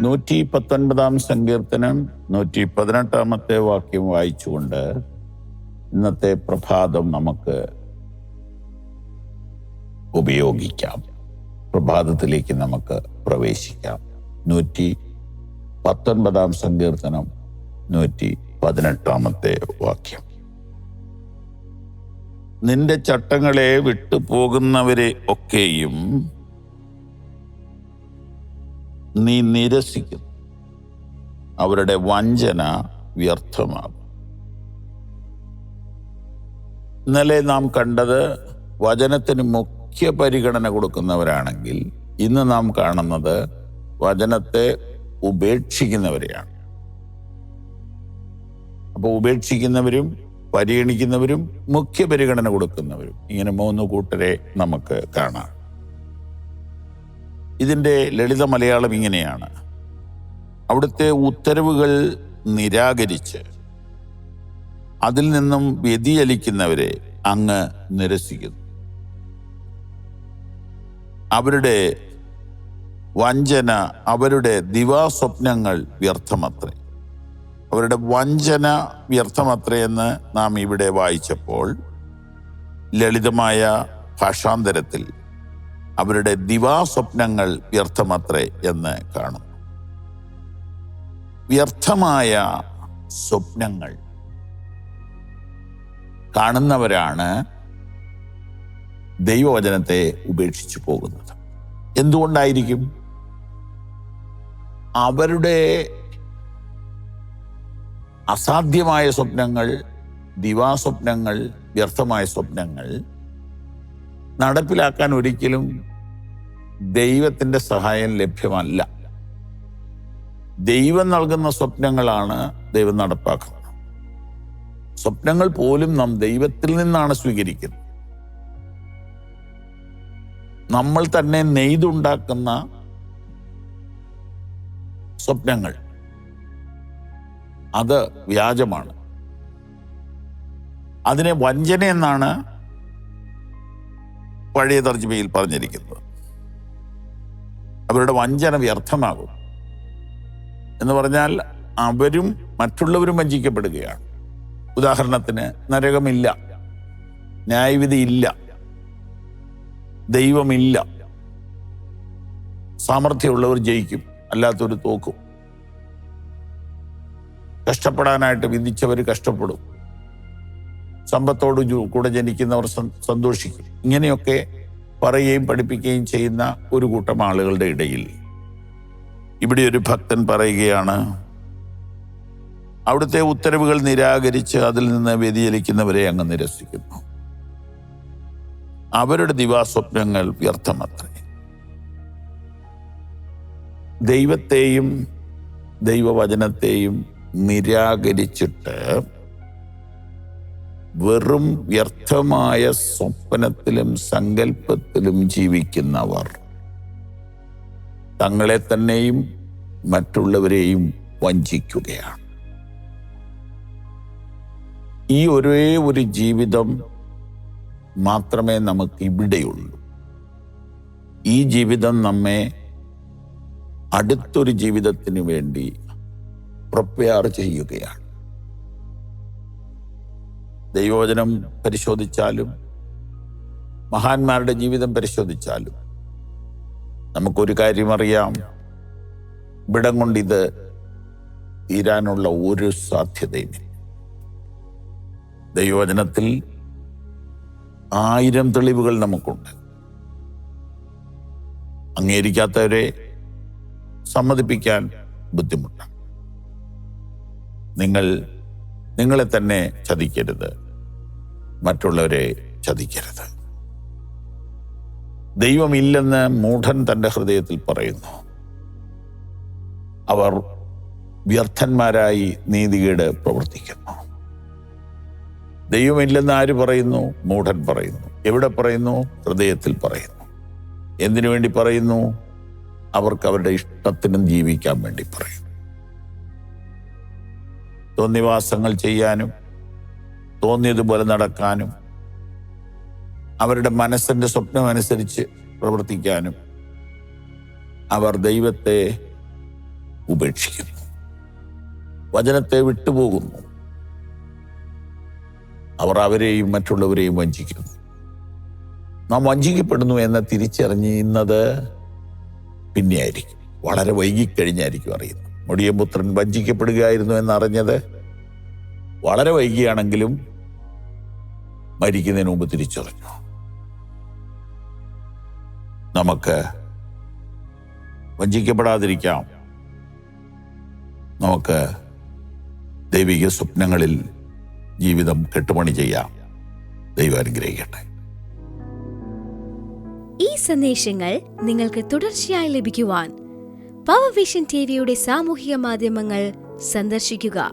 119 സങ്കീർത്തനം 118 വാക്യം വായിച്ചുകൊണ്ട് ഇന്നത്തെ പ്രഭാതം നമുക്ക് ഉപയോഗിക്കാം. പ്രഭാതത്തിലേക്ക് നമുക്ക് പ്രവേശിക്കാം. 119 സങ്കീർത്തനം 118 വാക്യം. നിന്റെ ചട്ടങ്ങളെ വിട്ടുപോകുന്നവരെ ഒക്കെയും നീ നിരസിക്കുന്നു, അവരുടെ വഞ്ചന വ്യർത്ഥമാകും. ഇന്നലെ നാം കണ്ടത് വചനത്തിന് മുഖ്യ പരിഗണന കൊടുക്കുന്നവരാണെങ്കിൽ, ഇന്ന് നാം കാണുന്നത് വചനത്തെ ഉപേക്ഷിക്കുന്നവരെയാണ്. അപ്പോൾ ഉപേക്ഷിക്കുന്നവരും പരിഗണിക്കുന്നവരും മുഖ്യ പരിഗണന കൊടുക്കുന്നവരും, ഇങ്ങനെ 3 കൂട്ടരെ നമുക്ക് കാണാം. ഇതിൻ്റെ ലളിത മലയാളം ഇങ്ങനെയാണ്: അവിടുത്തെ ഉത്തരവുകൾ നിരാകരിച്ച് അതിൽ നിന്നും വ്യതിചലിക്കുന്നവരെ അങ്ങ് നിരസിക്കുന്നു. അവരുടെ വഞ്ചന, അവരുടെ ദിവാസ്വപ്നങ്ങൾ വ്യർത്ഥമത്രേ. അവരുടെ വഞ്ചന വ്യർത്ഥമത്രേ എന്ന് നാം ഇവിടെ വായിച്ചപ്പോൾ ലളിതമായ ഭാഷാന്തരത്തിൽ അവരുടെ ദിവാസ്വപ്നങ്ങൾ വ്യർത്ഥമത്രേ എന്ന് കാണുന്നു. വ്യർത്ഥമായ സ്വപ്നങ്ങൾ കാണുന്നവരാണ് ദൈവവചനത്തെ ഉപേക്ഷിച്ചു പോകുന്നത്. എന്തുകൊണ്ടായിരിക്കും? അവരുടെ അസാധ്യമായ സ്വപ്നങ്ങൾ, ദിവാസ്വപ്നങ്ങൾ, വ്യർത്ഥമായ സ്വപ്നങ്ങൾ നടപ്പിലാക്കാൻ ഒരിക്കലും ദൈവത്തിൻ്റെ സഹായം ലഭ്യമല്ല. ദൈവം നൽകുന്ന സ്വപ്നങ്ങളാണ് ദൈവം നടപ്പാക്കുന്നത്. സ്വപ്നങ്ങൾ പോലും നാം ദൈവത്തിൽ നിന്നാണ് സ്വീകരിക്കുന്നത്. നമ്മൾ തന്നെ നെയ്തുണ്ടാക്കുന്ന സ്വപ്നങ്ങൾ, അത് വ്യാജമാണ്. അതിനെ വഞ്ചന എന്നാണ് പഴയ തർജ്ജിമയിൽ പറഞ്ഞിരിക്കുന്നത്. അവരുടെ വഞ്ചന വ്യർത്ഥമാകും എന്ന് പറഞ്ഞാൽ അവരും മറ്റുള്ളവരും വഞ്ചിക്കപ്പെടുകയാണ്. ഉദാഹരണത്തിന്, നരകമില്ല, ന്യായവിധിയില്ല, ദൈവമില്ല, സാമർഥ്യമുള്ളവർ ജയിക്കും, അല്ലാത്തവർ തോക്കും, കഷ്ടപ്പെടാനായിട്ട് വിധിച്ചവർ കഷ്ടപ്പെടും, സമ്പത്തോട് കൂടെ ജനിക്കുന്നവർ സന്തോഷിക്കും. ഇങ്ങനെയൊക്കെ പറയുകയും പഠിപ്പിക്കുകയും ചെയ്യുന്ന ഒരു കൂട്ടം ആളുകളുടെ ഇടയിൽ ഇവിടെ ഒരു ഭക്തൻ പറയുകയാണ്: അവിടുത്തെ ഉത്തരവുകൾ നിരാകരിച്ച് അതിൽ നിന്ന് വ്യതിചലിക്കുന്നവരെ അങ്ങ് നിരസിക്കുന്നു. അവരുടെ ദിവാസ്വപ്നങ്ങൾ വ്യർത്ഥമത്രേ. ദൈവത്തെയും ദൈവവചനത്തെയും നിരാകരിച്ചിട്ട് വെറും വ്യർത്ഥമായ സ്വപ്നത്തിലും സങ്കല്പത്തിലും ജീവിക്കുന്നവർ തങ്ങളെ തന്നെയും മറ്റുള്ളവരെയും വഞ്ചിക്കുകയാണ്. ഈ ഒരേ ഒരു ജീവിതം മാത്രമേ നമുക്ക് ഇവിടെയുള്ളൂ. ഈ ജീവിതം നമ്മെ അടുത്തൊരു ജീവിതത്തിന് വേണ്ടി പ്രിപ്പയർ ചെയ്യുകയാണ്. ദൈവവചനം പരിശോധിച്ചാലും മഹാന്മാരുടെ ജീവിതം പരിശോധിച്ചാലും നമുക്കൊരു കാര്യം അറിയാം: ഇവിടം കൊണ്ടിത് തീരാനുള്ള ഒരു സാധ്യതയുമില്ല. ദൈവവചനത്തിൽ 1000 തെളിവുകൾ നമുക്കുണ്ട്. അംഗീകരിക്കാത്തവരെ സമ്മതിപ്പിക്കാൻ ബുദ്ധിമുട്ടാണ്. നിങ്ങളെ തന്നെ ചതിക്കരുത്, മറ്റുള്ളവരെ ചതിക്കരുത്. ദൈവമില്ലെന്ന് മൂഢൻ തൻ്റെ ഹൃദയത്തിൽ പറയുന്നു. അവർ വ്യർത്ഥന്മാരായി നീതികേട് പ്രവർത്തിക്കുന്നു. ദൈവമില്ലെന്ന് ആര് പറയുന്നു? മൂഢൻ പറയുന്നു. എവിടെ പറയുന്നു? ഹൃദയത്തിൽ പറയുന്നു. എന്തിനു വേണ്ടി പറയുന്നു? അവർക്ക് അവരുടെ ഇഷ്ടത്തിനും ജീവിക്കാൻ വേണ്ടി പറയുന്നു. തോന്നിവാസങ്ങൾ ചെയ്യാനും തോന്നിയതുപോലെ നടക്കാനും അവരുടെ മനസ്സിൻ്റെ സ്വപ്നമനുസരിച്ച് പ്രവർത്തിക്കാനും അവർ ദൈവത്തെ ഉപേക്ഷിക്കുന്നു, വചനത്തെ വിട്ടുപോകുന്നു. അവർ അവരെയും മറ്റുള്ളവരെയും വഞ്ചിക്കുന്നു. നാം വഞ്ചിക്കപ്പെടുന്നു എന്ന് തിരിച്ചറിഞ്ഞത് പിന്നെയായിരിക്കും, വളരെ വൈകിക്കഴിഞ്ഞായിരിക്കും അറിയുന്നത്. മുടിയപുത്രൻ വഞ്ചിക്കപ്പെടുകയായിരുന്നു എന്നറിഞ്ഞത് വളരെ വൈകിയാണെങ്കിലും മരിക്കുന്നതിന് മുമ്പ് തിരിച്ചറിഞ്ഞു. നമുക്ക് വഞ്ചിക്കപ്പെടാതിരിക്കാം. നമുക്ക് ദൈവിക സ്വപ്നങ്ങളിൽ ജീവിതം കെട്ടുപണി ചെയ്യാം. ദൈവം അനുഗ്രഹിക്കട്ടെ. ഈ സന്ദേശങ്ങൾ നിങ്ങൾക്ക് തുടർച്ചയായി ലഭിക്കുവാൻ പവർ വിഷൻ ടിവിയുടെ സാമൂഹിക മാധ്യമങ്ങൾ സന്ദർശിക്കുക.